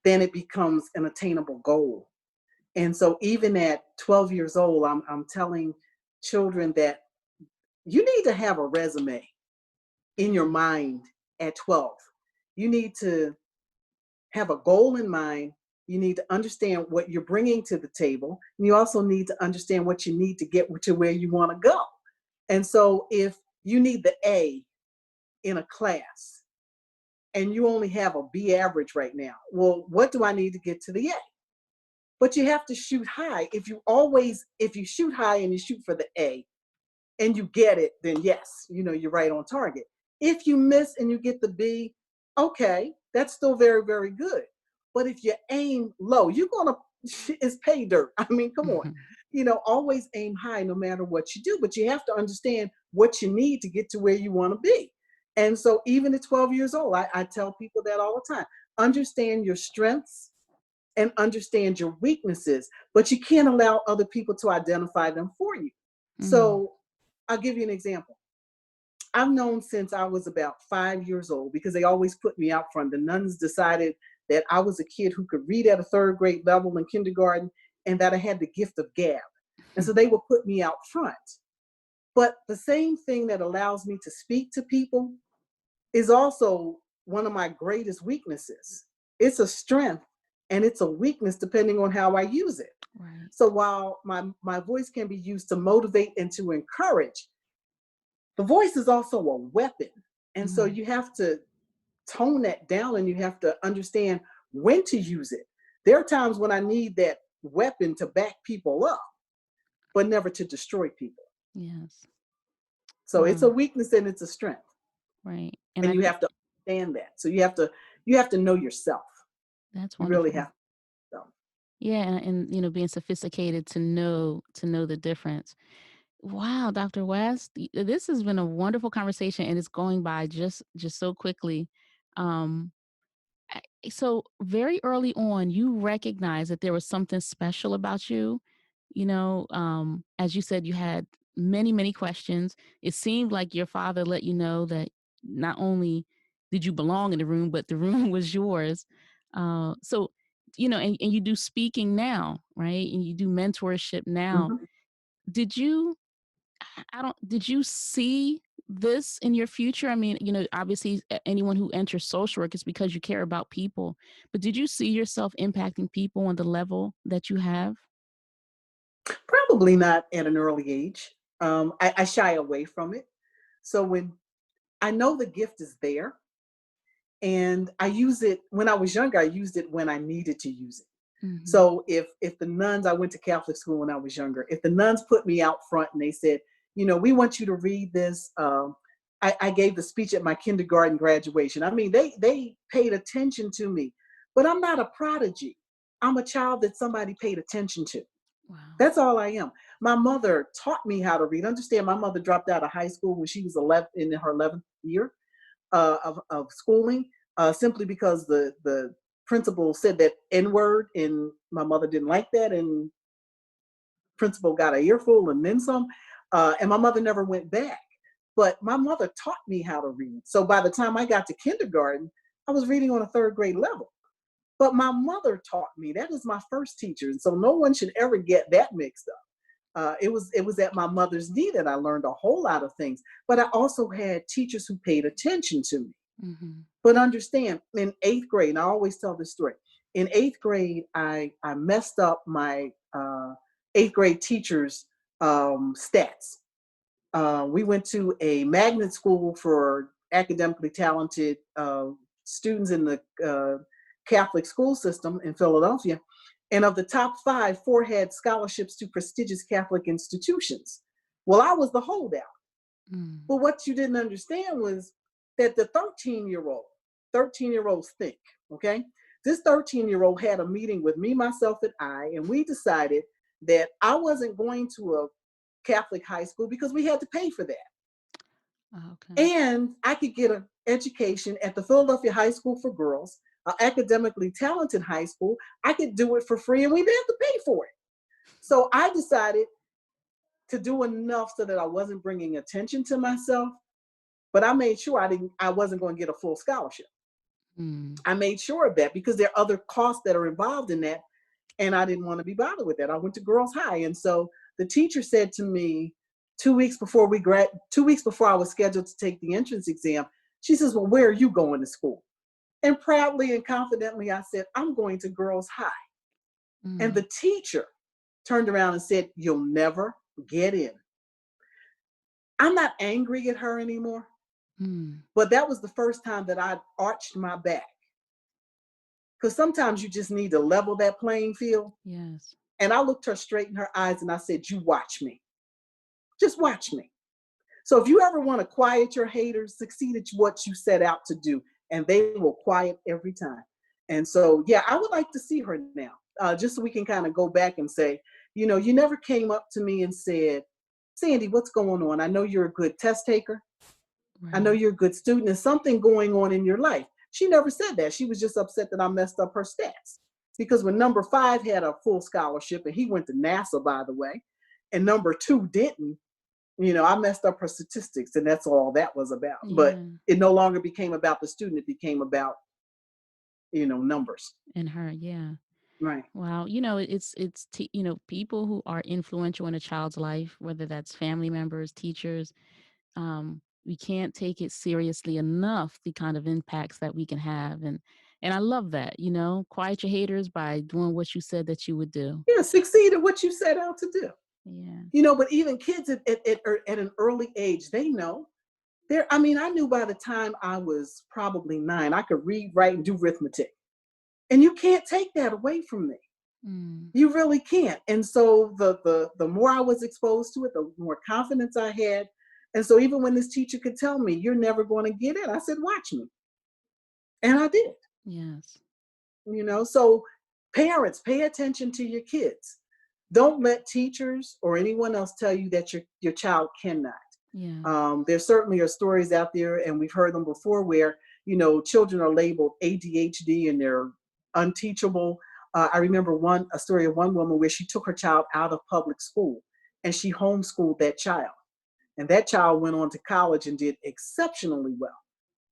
S2: then it becomes an attainable goal. And so even at 12 years old, I'm telling children that you need to have a resume in your
S1: Mm,
S2: mind at 12. You need to have a goal in mind. You need to understand what you're bringing to the table. And you also need to understand what you need to get to where you want to go. And so if you need the A in a class and you only have a B average right now, well, what do I need to get to the A? But you have to shoot high. If you shoot high and you shoot for the A, and you get it, then yes, you're right on target. If you miss and you get the B, okay, that's still very, very good. But if you aim low, you're gonna it's pay dirt. I mean, come on.
S1: mhm,
S2: Always aim high no matter what you do, but you have to understand what you need to get to where you want to be. And so even at 12 years old, I tell people that all the time. Understand your strengths and understand your weaknesses, but you can't allow other people to identify them for you.
S1: mm,
S2: So I'll give you an example. I've known since I was about 5 years old because they always put me out front. The nuns decided that I was a kid who could read at a third grade level in kindergarten and that I had the gift of gab. And so they would put me out front. But the same thing that allows me to speak to people is also one of my greatest weaknesses. It's a strength and it's a weakness depending on how I use it.
S1: right.
S2: So while my voice can be used to motivate and to encourage, the voice is also a weapon. And so
S1: Mm,
S2: you have to tone that down and you have to understand when to use it. There are times when I need that weapon to back people up, but never to destroy people.
S1: Yes.
S2: So it's a
S1: Wow.
S2: weakness and it's a strength.
S1: Right. And
S2: And
S1: I
S2: you
S1: think
S2: have to understand that. So you have to know yourself.
S1: that's
S2: You really
S1: wonderful.
S2: have to.
S1: Yeah, and being sophisticated to know the difference. Wow, Dr. West, this has been a wonderful conversation, and it's going by just so quickly. Um, so very early on, you recognized that there was something special about you. As you said, you had many questions. It seemed like your father let you know that not only did you belong in the room, but the room was yours. And you do speaking now, right? And you do mentorship now.
S2: Mhm.
S1: Did you I don't did you see this in your future? I mean, obviously anyone who enters social work is because you care about people, but did you see yourself impacting people on the level that you have?
S2: Probably not at an early age. I shy away from it. So when I know the gift is there, and I use it when I was younger, I used it when I needed to use it.
S1: Mhm.
S2: So if the nuns, I went to Catholic school when I was younger. If the nuns put me out front and they said, we want you to read this. I gave the speech at my kindergarten graduation. I mean, they paid attention to me, but I'm not a prodigy. I'm a child that somebody paid attention to.
S1: Wow.
S2: That's all I am. My mother taught me how to read. Understand, my mother dropped out of high school when she was 11 in her 11th year of schooling, simply because the principal said that N word, and my mother didn't like that, and principal got an earful and then some. And my mother never went back. But my mother taught me how to read. So by the time I got to kindergarten, I was reading on a third grade level. But my mother taught me. That is my first teacher, and so no one should ever get that mixed up. It was at my mother's knee that I learned a whole lot of things. But I also had teachers who paid attention to me.
S1: Mhm.
S2: But understand, in eighth grade, and I always tell this story. In eighth grade, I messed up my eighth grade teacher's stats. We went to a magnet school for academically talented students in the Catholic school system in Philadelphia. And of the top five, four had scholarships to prestigious Catholic institutions. Well, I was the holdout.
S1: Mm.
S2: But what you didn't understand was that the 13-year-olds think, okay? This 13-year-old had a meeting with me, myself, and and we decided that I wasn't going to a Catholic high school because we had to pay for that.
S1: Okay.
S2: And I could get an education at the Philadelphia High School for Girls, an academically talented high school. I could do it for free and we didn't have to pay for it. So I decided to do enough so that I wasn't bringing attention to myself, but I made sure I wasn't going to get a full scholarship.
S1: Mm.
S2: I made sure of that because there are other costs that are involved in that, and I didn't want to be bothered with that. I went to girls high, and so the teacher said to me 2 weeks before 2 weeks before I was scheduled to take the entrance exam, she says, "Well, where are you going to school?" And proudly and confidently, I said, "I'm going to girls high." And
S1: Mm.
S2: the teacher turned around and said, "You'll never get in." I'm not angry at her anymore,
S1: Mm.
S2: but that was the first time that I arched my back, because sometimes you just need to level that playing field.
S1: Yes.
S2: And I looked her straight in her eyes and I said, "You watch me. Just watch me." So if you ever want to quiet your haters, succeed at what you set out to do, and they will quiet every time. And so, yeah, I would like to see her now, just so we can kind of go back and say, you never came up to me and said, "Sandy, what's going on? I know you're a good test taker. I know
S1: Right.
S2: you're a good student. There's something going on in your life." She never said that. She was just upset that I messed up her stats. Because when number five had a full scholarship, and he went to NASA, by the way, and number two didn't, I messed up her statistics, and that's all that was about. But
S1: Yeah.
S2: it no longer became about the student, it became about, numbers.
S1: And her, yeah.
S2: Right.
S1: Wow, people who are influential in a child's life, whether that's family members, teachers, we can't take it seriously enough the kind of impacts that we can have, and I love that. Quiet your haters by doing what you said that you would do.
S2: Yeah, succeed at what you set out to do.
S1: Yeah.
S2: But even kids at an early age, they know. I mean, I knew by the time I was probably 9, I could read, write, and do arithmetic. And you can't take that away from me.
S1: Mm.
S2: You really can't. And so the more I was exposed to it, the more confidence I had. And so even when this teacher could tell me, "You're never going to get it," I said, "Watch me," and I did.
S1: Yes.
S2: So parents, pay attention to your kids. Don't let teachers or anyone else tell you that your child cannot.
S1: Yeah.
S2: There certainly are stories out there, and we've heard them before, where children are labeled ADHD and they're unteachable. I remember a story of one woman where she took her child out of public school and she homeschooled that child, and that child went on to college and did exceptionally well.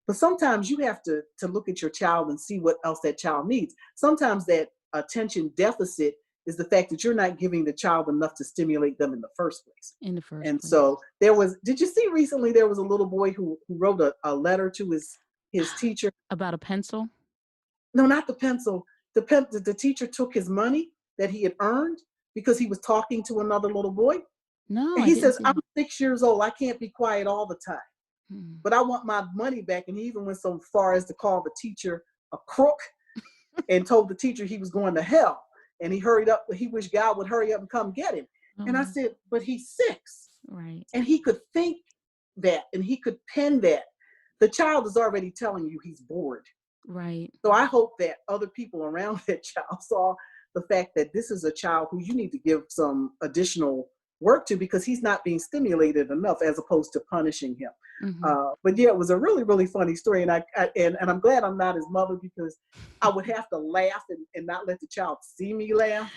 S2: But sometimes you have to look at your child and see what else that child needs. Sometimes that attention deficit is the fact that you're not giving the child enough to stimulate them in the first place.
S1: In the first
S2: And
S1: place.
S2: so did you see recently there was a little boy who wrote a letter to his teacher?
S1: About a pencil?
S2: No, not the pencil. The teacher took his money that he had earned because he was talking to another little boy.
S1: No,
S2: And
S1: I
S2: he
S1: didn't
S2: says,
S1: see
S2: "I'm
S1: that.
S2: 6 years old. I can't be quiet all the time,
S1: Mm.
S2: but I want my money back." And he even went so far as to call the teacher a crook and told the teacher he was going to hell. And he hurried up. He wished God would hurry up and come get him.
S1: Oh
S2: And I
S1: my.
S2: said, "But he's 6."
S1: Right.
S2: And he could think that and he could pen that. The child is already telling you he's bored.
S1: Right.
S2: So I hope that other people around that child saw the fact that this is a child who you need to give some additional work to, because he's not being stimulated enough, as opposed to punishing him.
S1: Mm-hmm.
S2: But yeah, it was a really, really funny story. And I'm glad I'm not his mother, because I would have to laugh and not let the child see me laugh.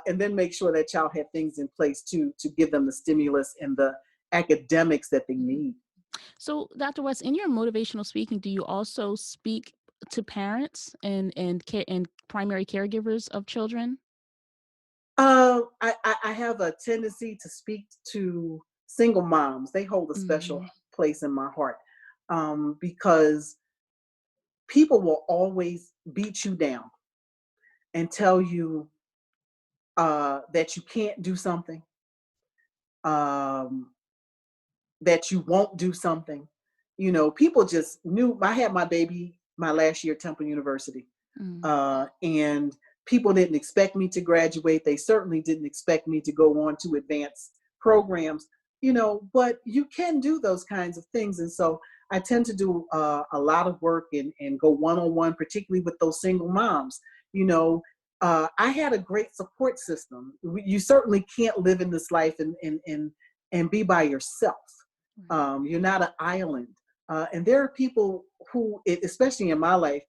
S2: And then make sure that child had things in place to give them the stimulus and the academics that they
S1: Mm-hmm.
S2: need.
S1: So, Dr. West, in your motivational speaking, do you also speak to parents and primary caregivers of children?
S2: I have a tendency to speak to single moms. They hold a special
S1: Mm.
S2: place in my heart, because people will always beat you down and tell you that you can't do something, um, that you won't do something. People just knew. I had my baby my last year at Temple University,
S1: Mm.
S2: and people didn't expect me to graduate. They certainly didn't expect me to go on to advanced programs, but you can do those kinds of things. And so I tend to do a lot of work and go one on one, particularly with those single moms. You know, I had a great support system. You certainly can't live in this life and be by yourself.
S1: Right.
S2: You're not an island. And there are people who, especially in my life,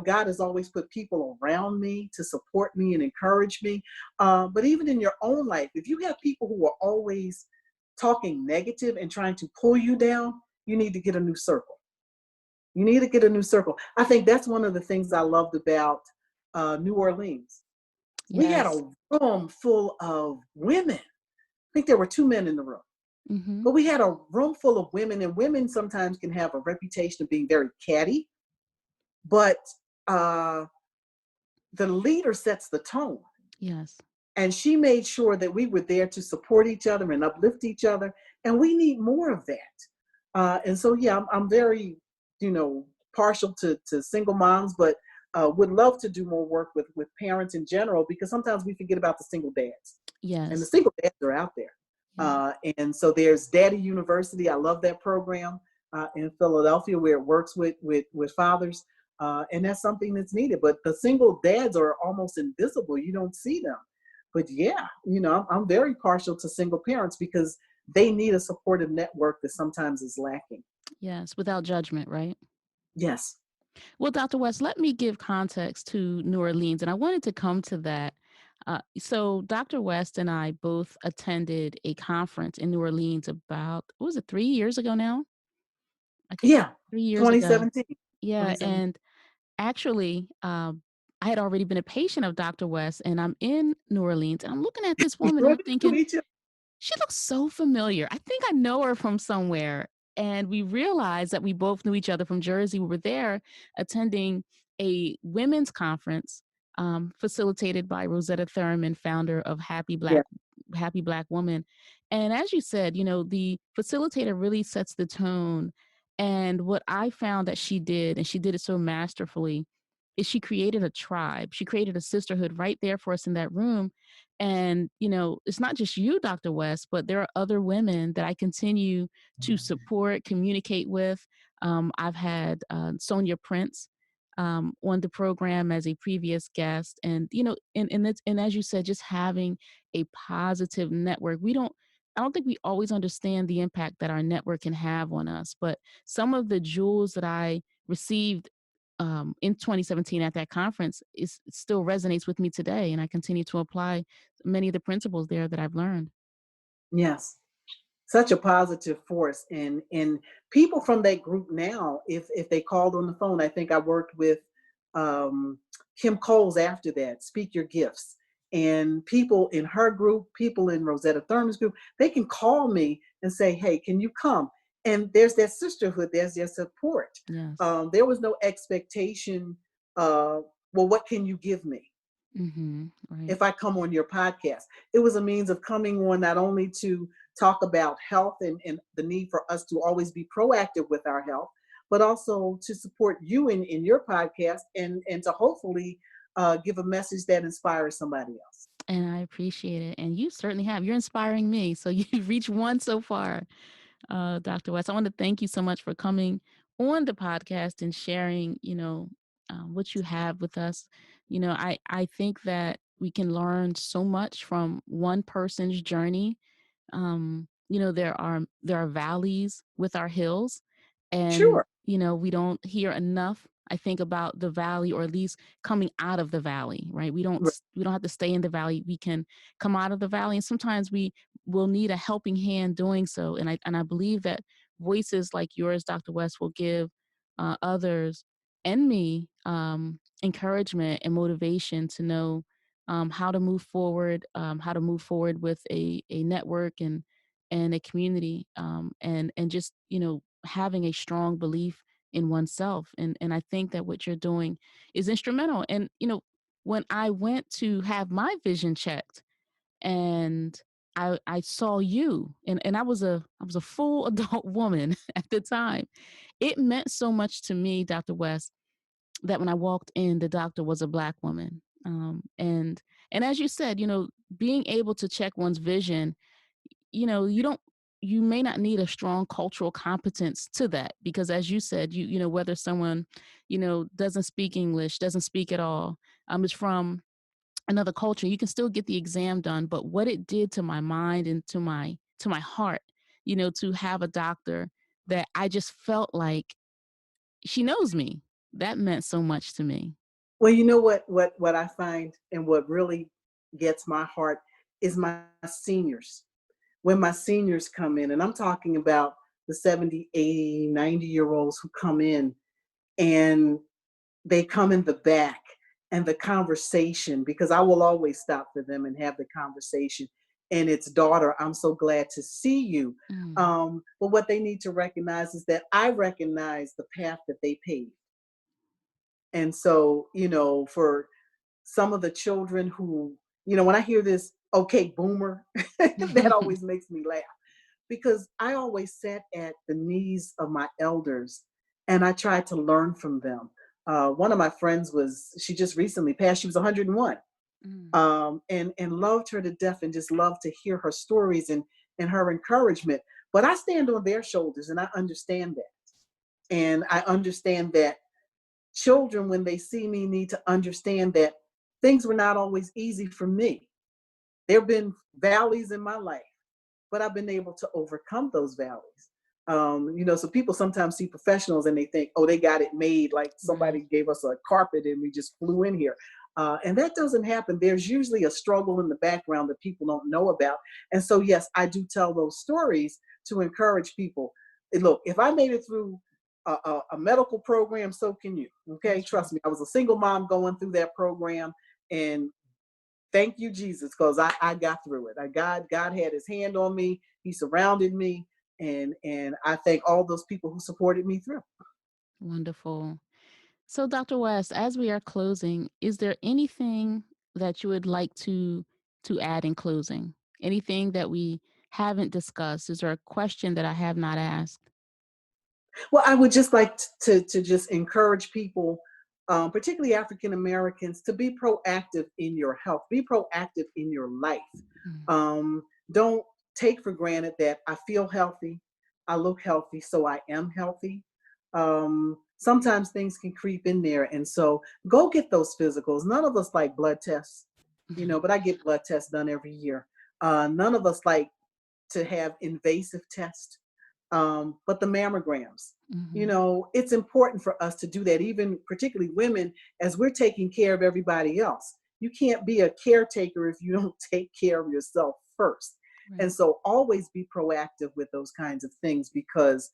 S2: God has always put people around me to support me and encourage me. But even in your own life, if you have people who are always talking negative and trying to pull you down, you need to get a new circle. You need to get a new circle. I think that's one of the things I loved about New Orleans. We had
S1: Yes.
S2: a room full of women. I think there were two men in the room,
S1: Mm-hmm.
S2: but we had a room full of women, and women sometimes can have a reputation of being very catty, but uh, the leader sets the tone.
S1: Yes.
S2: And she made sure that we were there to support each other and uplift each other. And we need more of that. And so, yeah, I'm very, you know, partial to single moms, but would love to do more work with parents in general, because sometimes we forget about the single dads. And the
S1: Yes.
S2: single dads are out there.
S1: Yeah.
S2: And so there's Daddy University. I love that program in Philadelphia, where it works with fathers. And that's something that's needed. But the single dads are almost invisible. You don't see them. But yeah, I'm very partial to single parents, because they need a supportive network that sometimes is lacking.
S1: Yes. Without judgment, right?
S2: Yes.
S1: Well, Dr. West, let me give context to New Orleans, and I wanted to come to that. So, Dr. West and I both attended a conference in New Orleans about, what was it, 3 years ago now? I think
S2: Yeah.
S1: 3 years ago.
S2: 2017.
S1: Yeah.
S2: 2017.
S1: And actually, I had already been a patient of Dr. West, and I'm in New Orleans, and I'm looking at this
S2: We
S1: woman, and
S2: run
S1: I'm
S2: into
S1: thinking,
S2: each other.
S1: she looks so familiar. I think I know her from somewhere. And we realized that we both knew each other from Jersey. We were there attending a women's conference facilitated by Rosetta Thurman, founder of
S2: Yeah.
S1: Happy Black Woman. And as you said, the facilitator really sets the tone. And what I found that she did, and she did it so masterfully, is she created a tribe. She created a sisterhood right there for us in that room. And, it's not just you, Dr. West, but there are other women that I continue to support, communicate with. I've had Sonia Prince on the program as a previous guest. And, and as you said, just having a positive network. I don't think we always understand the impact that our network can have on us, but some of the jewels that I received in 2017 at that conference still resonates with me today, and I continue to apply many of the principles there that I've learned.
S2: Yes. Such a positive force. And people from that group now, if they called on the phone, I think I worked with um, Kim Coles after that, Speak Your Gifts. And people in her group, people in Rosetta Thurman's group, they can call me and say, hey, can you come? And there's that sisterhood, there's their support.
S1: Yes.
S2: There was no expectation, well, what can you give me
S1: Right.
S2: if I come on your podcast? It was a means of coming on not only to talk about health and the need for us to always be proactive with our health, but also to support you in your podcast and to hopefully give a message that inspires somebody else.
S1: And I appreciate it. And you certainly have. You're inspiring me. So you've reached one so far, Dr. West. I want to thank you so much for coming on the podcast and sharing, what you have with us. I think that we can learn so much from one person's journey. There are valleys with our hills, and
S2: Sure.
S1: we don't hear enough, I think, about the valley, or at least coming out of the valley, right? We don't have to stay in the valley. We can come out of the valley, and sometimes we will need a helping hand doing so. And I believe that voices like yours, Dr. West, will give others and me encouragement and motivation to know how to move forward, with a network and a community, and just having a strong belief in oneself. And I think that what you're doing is instrumental. And when I went to have my vision checked, and I saw you, and I was a full adult woman at the time. It meant so much to me, Dr. West, that when I walked in, the doctor was a Black woman. And as you said, being able to check one's vision, you don't you may not need a strong cultural competence to that, because as you said, whether someone doesn't speak English, doesn't speak at all, is from another culture, you can still get the exam done. But what it did to my mind and to my heart, to have a doctor that I just felt like she knows me, that meant so much to me.
S2: Well, you know what I find and what really gets my heart is my seniors. When my seniors come in, and I'm talking about the 70, 80, 90-year olds who come in, and they come in the back, and the conversation, because I will always stop for them and have the conversation. And it's, daughter, I'm so glad to see you.
S1: Mm,
S2: But what they need to recognize is that I recognize the path that they paved. And so, for some of the children who, when I hear this, okay, boomer, that always makes me laugh, because I always sat at the knees of my elders and I tried to learn from them. One of my friends she just recently passed. She was 101,
S1: mm,
S2: and loved her to death, and just loved to hear her stories and her encouragement. But I stand on their shoulders, and I understand that. And I understand that children, when they see me, need to understand that things were not always easy for me. There have been valleys in my life, but I've been able to overcome those valleys. So people sometimes see professionals and they think, oh, they got it made, like
S1: right.
S2: somebody gave us a carpet and we just flew in here. And that doesn't happen. There's usually a struggle in the background that people don't know about. And so, yes, I do tell those stories to encourage people. Look, if I made it through a medical program, so can you. Okay,
S1: That's right.
S2: trust me. I was a single mom going through that program, and thank you, Jesus, because I got through it. God had his hand on me. He surrounded me. And I thank all those people who supported me through.
S1: Wonderful. So, Dr. West, as we are closing, is there anything that you would like to add in closing? Anything that we haven't discussed? Is there a question that I have not asked?
S2: Well, I would just like to just encourage people. particularly African Americans, to be proactive in your health, be proactive in your life.
S1: Mm.
S2: Don't take for granted that I feel healthy, I look healthy, so I am healthy. Sometimes things can creep in there. And so go get those physicals. None of us like blood tests, but I get blood tests done every year. None of us like to have invasive tests, but the mammograms,
S1: Mm-hmm.
S2: it's important for us to do that, even particularly women, as we're taking care of everybody else. You can't be a caretaker if you don't take care of yourself first. And
S1: Right.
S2: so always be proactive with those kinds of things, because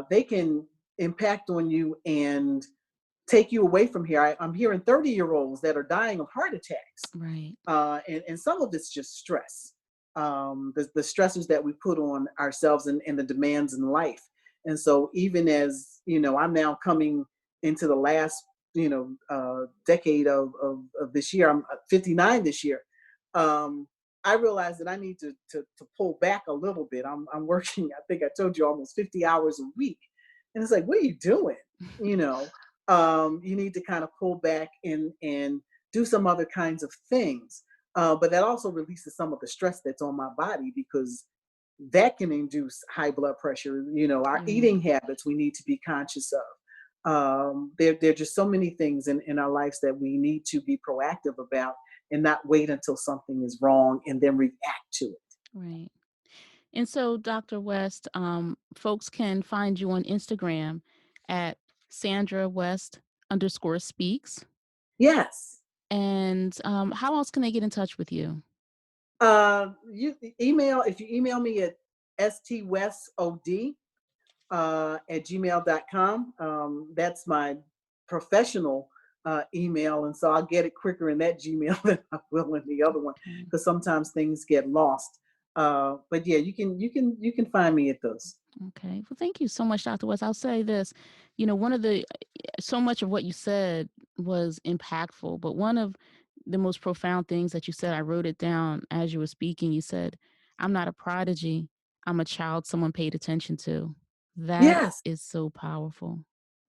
S2: they can impact on you and take you away from here. I'm hearing 30-year-olds that are dying of heart attacks,
S1: Right.
S2: and some of it's just stress, the stressors that we put on ourselves, and the demands in life. And so even as I'm now coming into the last decade of this year. I'm 59 this year. I realize that I need to pull back a little bit. I'm working, I think I told you, almost 50 hours a week, and it's like, what are you doing? You know, you need to kind of pull back and do some other kinds of things. But that also releases some of the stress that's on my body, because that can induce high blood pressure. Our
S1: Right.
S2: eating habits we need to be conscious of. There are just so many things in our lives that we need to be proactive about, and not wait until something is wrong and then react to it.
S1: Right. And so, Dr. West, folks can find you on Instagram at Sandra West underscore speaks.
S2: Yes.
S1: And how else can they get in touch with you?
S2: You email If you email me at stwestod at gmail.com. That's my professional email. And so I'll get it quicker in that Gmail than I will in the other one,
S1: Okay.
S2: because sometimes things get lost. But yeah, you can find me at those.
S1: Okay. Well, thank you so much, Dr. West. I'll say this, one of the so much of what you said was impactful, but one of the most profound things that you said, I wrote it down as you were speaking. You said, I'm not a prodigy. I'm a child someone paid attention to. That
S2: Yes,
S1: is so powerful.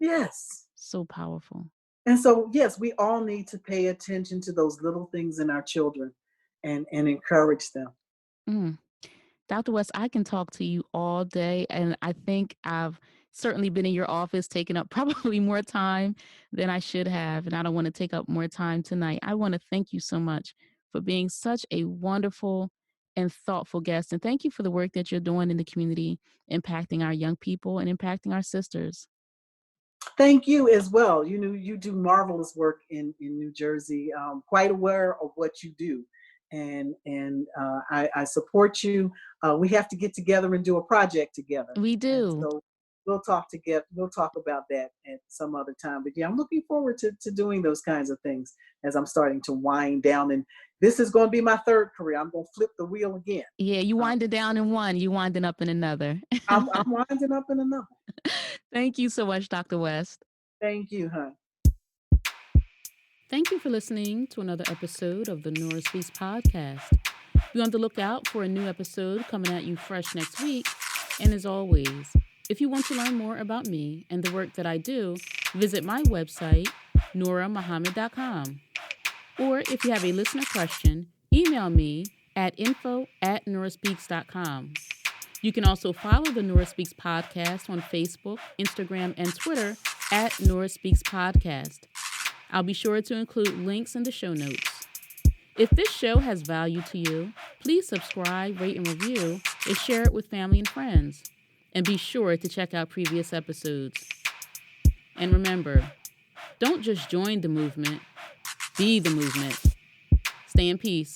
S2: yes.
S1: So powerful.
S2: And so, yes, we all need to pay attention to those little things in our children, and encourage them.
S1: Mm. Dr. West, I can talk to you all day, and I think I've certainly been in your office taking up probably more time than I should have, and I don't want to take up more time tonight. I want to thank you so much for being such a wonderful and thoughtful guest, and thank you for the work that you're doing in the community, impacting our young people and impacting our sisters.
S2: Thank you as well. You do marvelous work in New Jersey. Quite aware of what you do, and I support you. We have to get together and do a project together,
S1: We
S2: and
S1: do.
S2: so we'll talk together. We'll talk about that at some other time. But yeah, I'm looking forward to doing those kinds of things as I'm starting to wind down. And this is going to be my third career. I'm going to flip the wheel again.
S1: Yeah, you
S2: Uh,
S1: winded down in one, you winding up in another.
S2: I'm winding up in another.
S1: Thank you so much, Dr. West.
S2: Thank you, hon.
S1: Thank you for listening to another episode of the Nurah Speaks podcast. Be on the lookout for a new episode coming at you fresh next week. And as always, if you want to learn more about me and the work that I do, visit my website, NurahMuhammad.com. Or if you have a listener question, email me at info@NurahSpeaks.com. You can also follow the Nurah Speaks podcast on Facebook, Instagram, and Twitter at Nurah Speaks Podcast. I'll be sure to include links in the show notes. If this show has value to you, please subscribe, rate, and review, and share it with family and friends. And be sure to check out previous episodes. And remember, don't just join the movement, be the movement. Stay in peace.